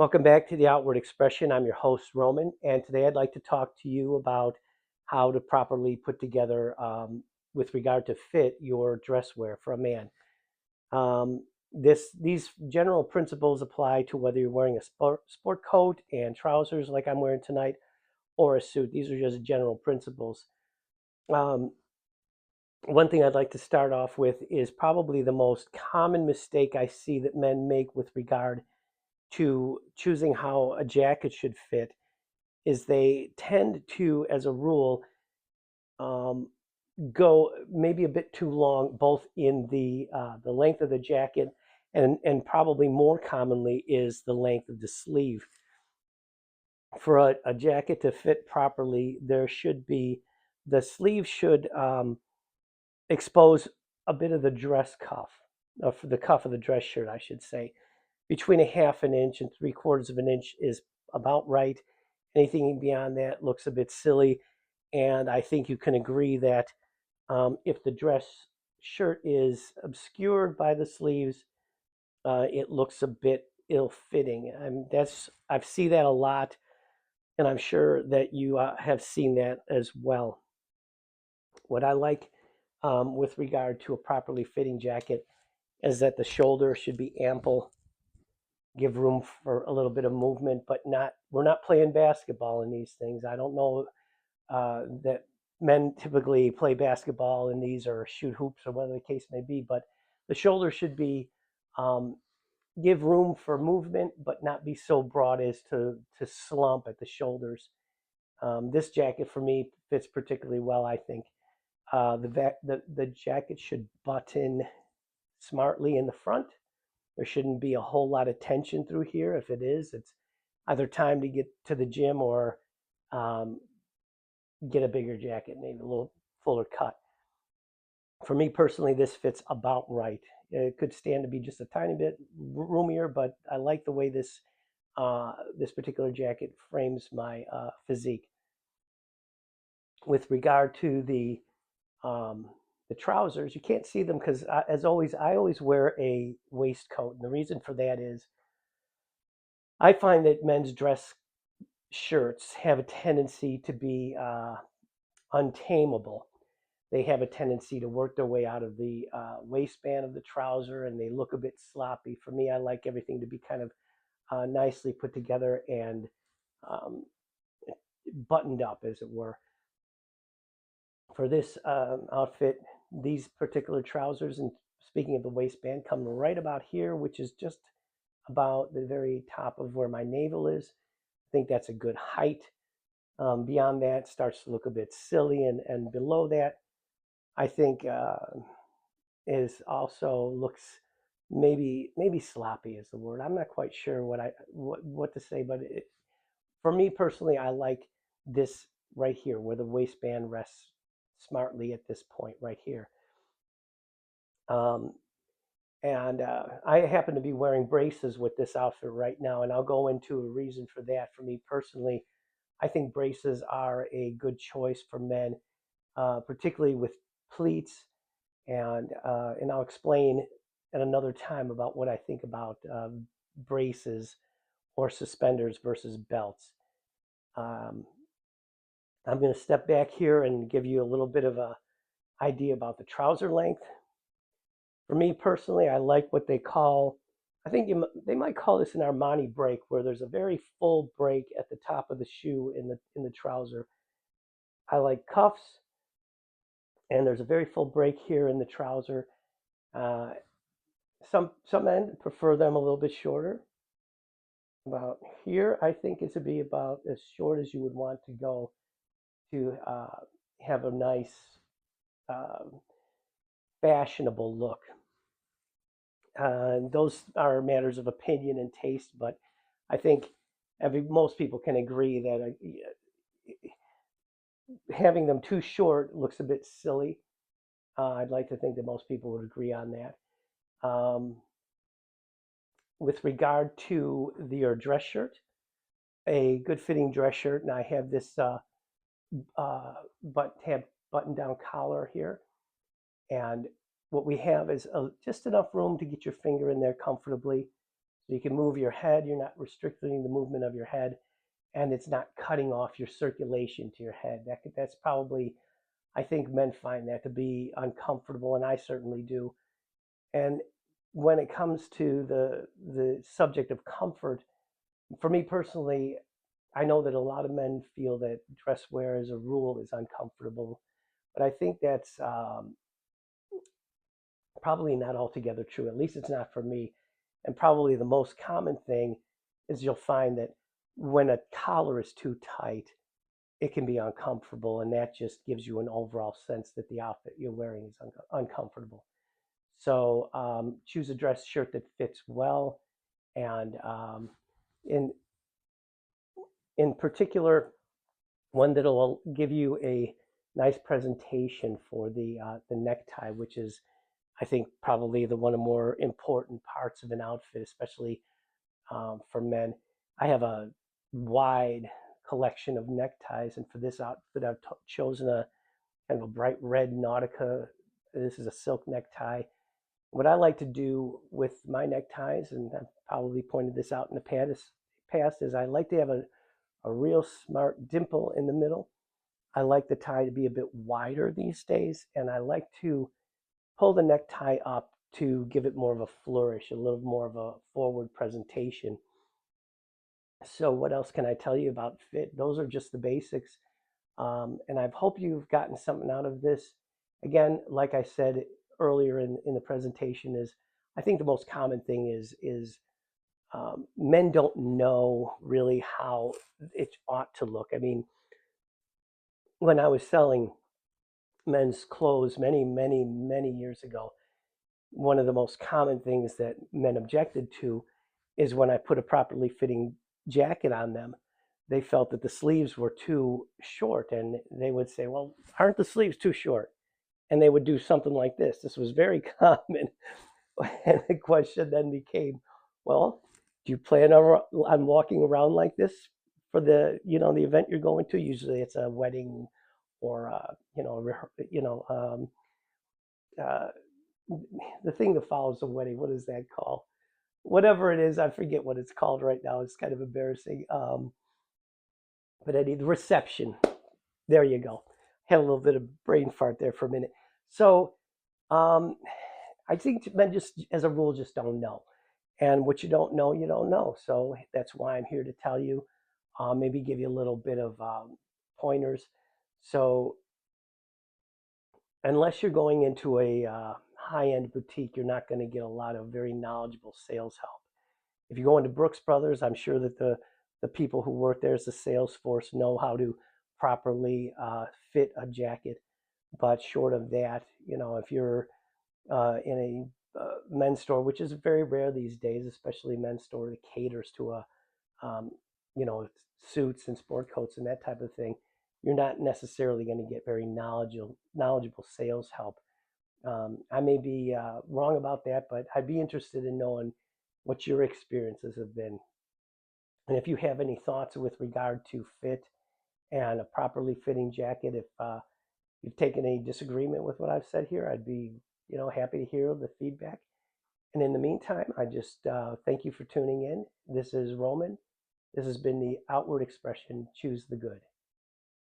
Welcome back to the Outward Expression. I'm your host, Roman, and today I'd like to talk to you about how to properly put together, with regard to fit, your dress wear for a man. These general principles apply to whether you're wearing a sport coat and trousers like I'm wearing tonight, or a suit. These are just general principles. Um, One thing I'd like to start off with is probably the most common mistake I see that men make with regard to choosing how a jacket should fit is they tend to, as a rule, um, go maybe a bit too long, both in the length of the jacket, and probably more commonly is the length of the sleeve. For a jacket to fit properly, the sleeve should expose a bit of the dress cuff, for the cuff of the dress shirt, I should say. Between a half an inch and three-quarters of an inch is about right. Anything beyond that looks a bit silly. And I think you can agree that if the dress shirt is obscured by the sleeves, it looks a bit ill-fitting. I've seen that a lot, and I'm sure that you have seen that as well. What I like with regard to a properly fitting jacket is that the shoulder should be ample, give room for a little bit of movement, but not. We're not playing basketball in these things. I don't know that men typically play basketball in these or shoot hoops or whatever the case may be, but the shoulder should be um, give room for movement, but not be so broad as to slump at the shoulders. This jacket for me fits particularly well, I think. The jacket should button smartly in the front. There shouldn't be a whole lot of tension through here. If it is, it's either time to get to the gym or um, get a bigger jacket, maybe a little fuller cut. For me personally, this fits about right. It could stand to be just a tiny bit roomier, but I like the way this particular jacket frames my physique. With regard to the trousers, you can't see them because, as always, I always wear a waistcoat, and the reason for that is I find that men's dress shirts have a tendency to be untamable. They have a tendency to work their way out of the waistband of the trouser, and they look a bit sloppy. For me, I like everything to be kind of nicely put together and um, buttoned up, as it were. For this outfit, these particular trousers, and speaking of the waistband, come right about here, which is just about the very top of where my navel is. I think that's a good height. Beyond that, starts to look a bit silly, and below that, I think is also looks maybe sloppy is the word. I'm not quite sure what to say, but for me personally, I like this right here where the waistband rests smartly at this point right here. Um, and I happen to be wearing braces with this outfit right now, and I'll go into a reason for that. For me personally, I think braces are a good choice for men, particularly with pleats, and I'll explain at another time about what I think about braces or suspenders versus belts. Um, I'm going to step back here and give you a little bit of a idea about the trouser length. For me personally, I like what they call, I think they might call this an Armani break, where there's a very full break at the top of the shoe in the trouser. I like cuffs, and there's a very full break here in the trouser. Uh, some men prefer them a little bit shorter. About here, I think it should be about as short as you would want to go to have a nice, um, fashionable look. Those are matters of opinion and taste, but I think most people can agree that having them too short looks a bit silly. I'd like to think that most people would agree on that. Um, with regard to your dress shirt, a good fitting dress shirt, and I have this have button down collar here, and what we have is just enough room to get your finger in there comfortably. So you can move your head, you're not restricting the movement of your head, and it's not cutting off your circulation to your head. That's probably, I think men find that to be uncomfortable, and I certainly do. And when it comes to the subject of comfort, for me personally, I know that a lot of men feel that dress wear as a rule is uncomfortable, but I think that's probably not altogether true. At least it's not for me. And probably the most common thing is you'll find that when a collar is too tight, it can be uncomfortable, and that just gives you an overall sense that the outfit you're wearing is uncomfortable. So choose a dress shirt that fits well, and in in particular, one that'll give you a nice presentation for the necktie, which is, I think, probably the one of the more important parts of an outfit, especially for men. I have a wide collection of neckties, and for this outfit, I've chosen a kind of a bright red Nautica. This is a silk necktie. What I like to do with my neckties, and I've probably pointed this out in the past, is I like to have a real smart dimple in the middle. I like the tie to be a bit wider these days, and I like to pull the necktie up to give it more of a flourish, a little more of a forward presentation. So what else can I tell you about fit? Those are just the basics. And I hope you've gotten something out of this. Again, like I said earlier in the presentation, is I think the most common thing is men don't know really how it ought to look. I mean, when I was selling men's clothes many years ago, one of the most common things that men objected to is when I put a properly fitting jacket on them, they felt that the sleeves were too short, and they would say, well, aren't the sleeves too short? And they would do something like this. This was very common. And the question then became, well, do you plan on walking around like this for the event you're going to? Usually it's a wedding or uh, the thing that follows a wedding. What is that called? Whatever it is, I forget what it's called right now. It's kind of embarrassing. But I need the reception. There you go. Had a little bit of brain fart there for a minute. So um, I think men just, as a rule, just don't know. And what you don't know, you don't know. So that's why I'm here to tell you, maybe give you a little bit of pointers. So unless you're going into a high-end boutique, you're not going to get a lot of very knowledgeable sales help. If you go into Brooks Brothers, I'm sure that the people who work there as the sales force know how to properly fit a jacket. But short of that, if you're in a men's store, which is very rare these days, especially men's store that caters to um, you know, suits and sport coats and that type of thing, you're not necessarily going to get very knowledgeable sales help. I may be wrong about that, but I'd be interested in knowing what your experiences have been. And if you have any thoughts with regard to fit and a properly fitting jacket, if you've taken any disagreement with what I've said here, I'd be happy to hear the feedback. And in the meantime, I just thank you for tuning in. This is Roman. This has been the Outward Expression. Choose the Good.